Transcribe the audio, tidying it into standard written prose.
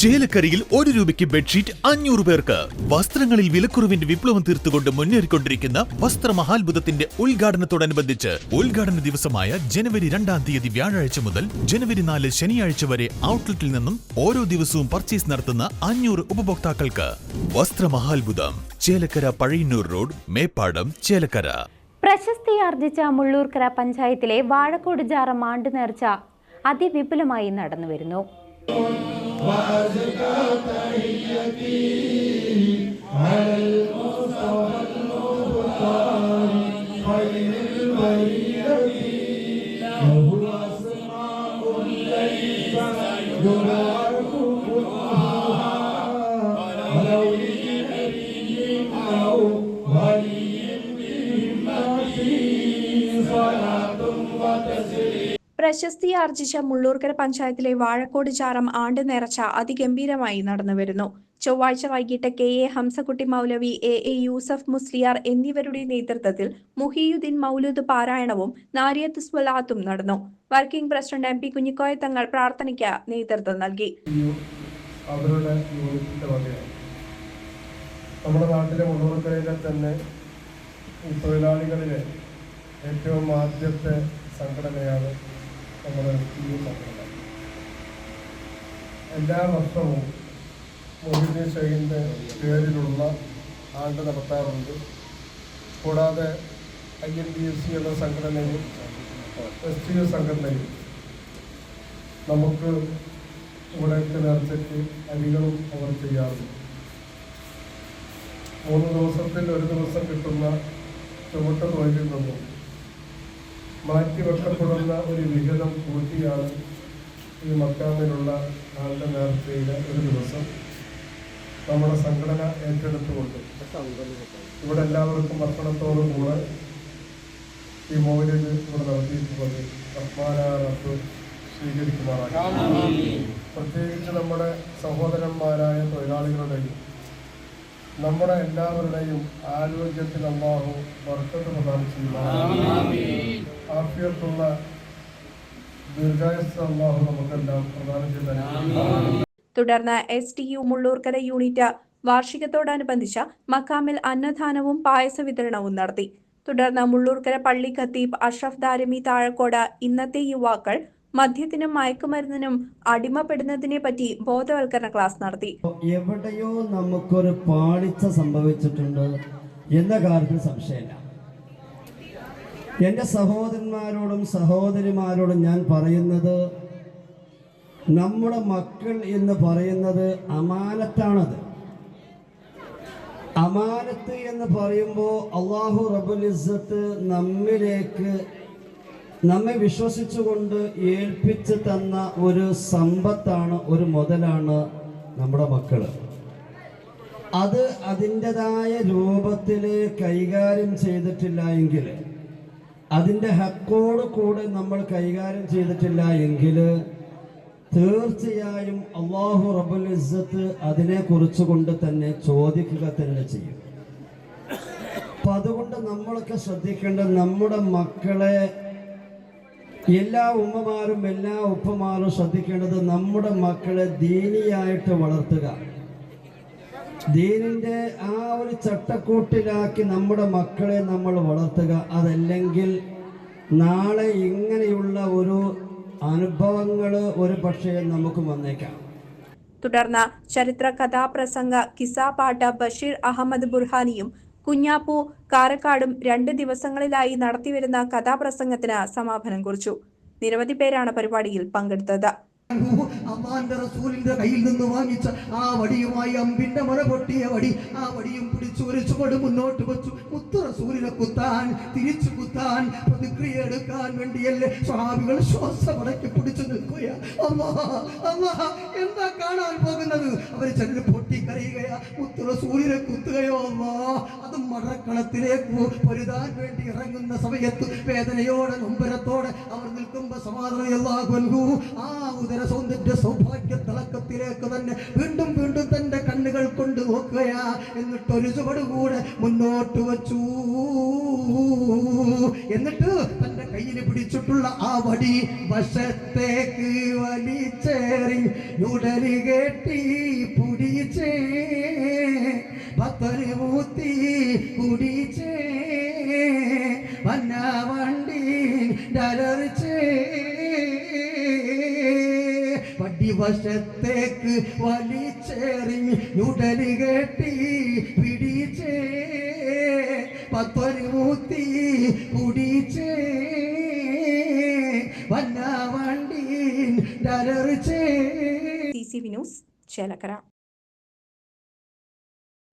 ചേലക്കരയിൽ 1 രൂപയ്ക്ക് ബെഡ്ഷീറ്റ് 500 പേർക്ക്. വസ്ത്രങ്ങളിൽ വിലക്കുറവിന്റെ വിപ്ലവം തീർത്തുകൊണ്ട് മുന്നേറിക്കൊണ്ടിരിക്കുന്ന വസ്ത്രമഹാത്ഭുതത്തിന്റെ ഉദ്ഘാടനത്തോടനുബന്ധിച്ച് ഉദ്ഘാടന ദിവസമായ ജനുവരി 2-ാം തീയതി വ്യാഴാഴ്ച മുതൽ ജനുവരി 4 ശനിയാഴ്ച വരെ ഔട്ട്ലെറ്റിൽ നിന്നും ഓരോ ദിവസവും പർച്ചേസ് നടത്തുന്ന 500 ഉപഭോക്താക്കൾക്ക് വസ്ത്രമഹാത്ഭുതം. ചേലക്കര പഴയന്നൂർ റോഡ്, മേപ്പാടം, ചേലക്കര. പ്രശസ്തിയാർജിച്ച മുള്ളൂർക്കര പഞ്ചായത്തിലെ വാഴക്കോട് ജാറം ആണ്ട് നേർച്ച അതിവിപുലമായി നടന്നുവരുന്നു. പ്രശസ്തിയാർജിച്ച മുള്ളൂർക്കര പഞ്ചായത്തിലെ വാഴക്കോട് ജാറം ആണ്ട് നേർച്ച അതിഗംഭീരമായി നടന്നുവരുന്നു. ചൊവ്വാഴ്ച വൈകിട്ട് KA ഹംസക്കുട്ടി മൗലവി, AA യൂസഫ് മുസ്ലിയാർ എന്നിവരുടെ നേതൃത്വത്തിൽ മുഹിയുദ്ദീൻ മൗലൂദ് പാരായണവും നാരിയത്ത് സ്വലാത്തും നടന്നു. വർക്കിംഗ് പ്രസിഡന്റ് MP കുഞ്ഞിക്കോയ തങ്ങൾ പ്രാർത്ഥനയ്ക്ക് നേതൃത്വം നൽകി. നമ്മുടെ നാട്ടിലെ മുള്ളൂർക്കരയിലെ തന്നെ തൊഴിലാളികളിലെ ഏറ്റവും ആദ്യത്തെ സംഘടനയാണ് നമ്മുടെ ഈ സംഘടന. എല്ലാ വർഷവും മൊഹീദ്ദീൻ ഷെയ്ഖിൻ്റെ പേരിലുള്ള ആണ്ട് നടത്താറുണ്ട്. കൂടാതെ INBC എന്ന സംഘടനയും STU സംഘടനയും നമുക്ക് ഇവിടേക്ക് നേർച്ചയ്ക്ക് അരികളും അവർ ചെയ്യാറുണ്ട്. 3 ദിവസത്തിൽ 1 ദിവസം കിട്ടുന്ന ചുമട്ട തൊഴിലിൽ നിന്നും മാറ്റിവെക്കപ്പെടുന്ന ഒരു വിഹിതം കൂട്ടിയാണ് ഈ മക്കാമിലുള്ള ആളുടെ നേർച്ചയിലെ 1 ദിവസം നമ്മുടെ സംഘടന ഏറ്റെടുത്തുകൊണ്ട് ഇവിടെ എല്ലാവർക്കും ഭക്ഷണത്തോടും കൂടെ ഈ മൗലിദ് ഇവിടെ നടത്തിയിട്ടുള്ളത് റഹ്മാനാറത്ത് സ്വീകരിക്കുമാറാകും. പ്രത്യേകിച്ച് നമ്മുടെ സഹോദരന്മാരായ തൊഴിലാളികളുടെയും നമ്മുടെ എല്ലാവരുടെയും ആരോഗ്യത്തിൽ അല്ലാഹു ബർക്കത്ത് പ്രദാനം ചെയ്യുക. ആഫിയത്തുള്ള ദീർഘായുസ്സ് അല്ലാഹു നമുക്കെല്ലാം പ്രദാനം ചെയ്തു. തുടർന്ന് STU മുള്ളൂർക്കര യൂണിറ്റ് വാർഷികത്തോടനുബന്ധിച്ച് മക്കാമിൽ അന്നദാനവും പായസ വിതരണവും നടത്തി. തുടർന്ന് മുള്ളൂർക്കര പള്ളി ഖത്തീബ് അഷ്റഫ് ദാരിമി താഴക്കോട് ഇന്നത്തെ യുവാക്കൾ മദ്യത്തിനും മയക്കുമരുന്നിനും അടിമപ്പെടുന്നതിനെ പറ്റി ബോധവൽക്കരണ ക്ലാസ് നടത്തി. എവിടെയോ നമുക്കൊരു പാളിച്ച സംഭവിച്ചിട്ടുണ്ട് എന്ന കാര്യത്തിൽ സംശയമില്ല. എൻ്റെ സഹോദരന്മാരോടും സഹോദരിമാരോടും ഞാൻ പറയുന്നത്, നമ്മുടെ മക്കൾ എന്ന് പറയുന്നത് അമാനത്താണത്. അമാനത്ത് എന്ന് പറയുമ്പോൾ അല്ലാഹു റബ്ബുൽ ഇസ്സത്ത് നമ്മെ വിശ്വസിച്ചുകൊണ്ട് ഏൽപ്പിച്ച് തന്ന ഒരു സമ്പത്താണ്, ഒരു മുതലാണ് നമ്മുടെ മക്കൾ. അത് അതിൻ്റെതായ രൂപത്തിൽ കൈകാര്യം ചെയ്തിട്ടില്ല എങ്കിൽ, അതിൻ്റെ ഹക്കോട് കൂടെ നമ്മൾ കൈകാര്യം ചെയ്തിട്ടില്ല എങ്കിൽ തീർച്ചയായും അല്ലാഹു റബ്ബുൽ ഇസ്സത്ത് അതിനെക്കുറിച്ച് കൊണ്ട് തന്നെ ചോദിക്കുക തന്നെ ചെയ്യും. അപ്പം അതുകൊണ്ട് നമ്മളൊക്കെ ശ്രദ്ധിക്കേണ്ടത്, നമ്മുടെ മക്കളെ എല്ലാ ഉമ്മമാരും എല്ലാ ഉപ്പമാരും ശ്രദ്ധിക്കേണ്ടത്, നമ്മുടെ മക്കളെ ദീനിയായിട്ട് വളർത്തുക. ദീനിൻ്റെ ആ ഒരു ചട്ടക്കൂട്ടിലാക്കി നമ്മുടെ മക്കളെ നമ്മൾ വളർത്തുക. അതല്ലെങ്കിൽ നാളെ ഇങ്ങനെയുള്ള ഒരു അനുഭവങ്ങൾ ഒരു പക്ഷേ നമുക്ക് വന്നേക്കാം. തുടർന്ന് ചരിത്ര കഥാപ്രസംഗ കിസ്സാപാട്ട് ബഷീർ അഹമ്മദ് ബുർഹാനിയും കുഞ്ഞാപ്പു കാരക്കാടും 2 ദിവസങ്ങളിലായി നടത്തിവരുന്ന കഥാപ്രസംഗത്തിന് സമാപനം കുറിച്ചു. നിരവധി പേരാണ് പരിപാടിയിൽ പങ്കെടുത്തത്. അള്ളാന്റെ റസൂലിന്റെ കയ്യിൽ നിന്ന് വാങ്ങിച്ച ആ വടിയുമായി അമ്പിന്റെ മല പൊട്ടിയ വടി, ആ വടിയും പിടിച്ചു ഒരു ചുവട് മുന്നോട്ട് വെച്ചു. മുത്തു റസൂലിനെ കുത്താൻ, തിരിച്ചു കുത്താൻ, പ്രതിക്രിയ എടുക്കാൻ വേണ്ടിയല്ലേ സ്വഹാബികൾ ശ്വാസമടക്കി പിടിച്ചു നിൽക്കുക. എന്താ കാണാൻ പോകുന്നത്? അവർ ചെന്ന് പൊട്ടിക്കരയുകയാ, മുത്തു റസൂലിനെ കുത്തുകയോ അല്ലാ. അത് മടക്കളത്തിലേക്ക് പൊരുതാൻ വേണ്ടി ഇറങ്ങുന്ന സമയത്ത് വേദനയോടെ നൊമ്പരത്തോടെ അവർ നിൽക്കുമ്പോൾ സമാധാനം ആ ഉദര സൗന്ദര്യ സൗഭാഗ്യ തിളക്കത്തിലേക്ക് തന്നെ വീണ്ടും വീണ്ടും തന്റെ കണ്ണുകൾ കൊണ്ട് നോക്കുകയാ. എന്നിട്ടൊരു ചുവട് കൂടെ മുന്നോട്ട് വച്ചു. എന്നിട്ട് തന്റെ കയ്യിൽ പിടിച്ചിട്ടുള്ള ആ വടി വശത്തേക്ക് വലിച്ചേറി ഉടലി കെട്ടി പിടിച്ചേ പത്തൊരു മൂത്തി കുടിച്ചേ വന്ന വണ്ടി ഡലറിച്ചേ വടി വശത്തേക്ക് വലിച്ചേറി ഉടലി കെട്ടി പിടിച്ചേ പത്തൊരു മൂത്തി കുടിച്ചേ വന്ന വണ്ടി ഡലറിച്ചേ. CCV news Chelakkara.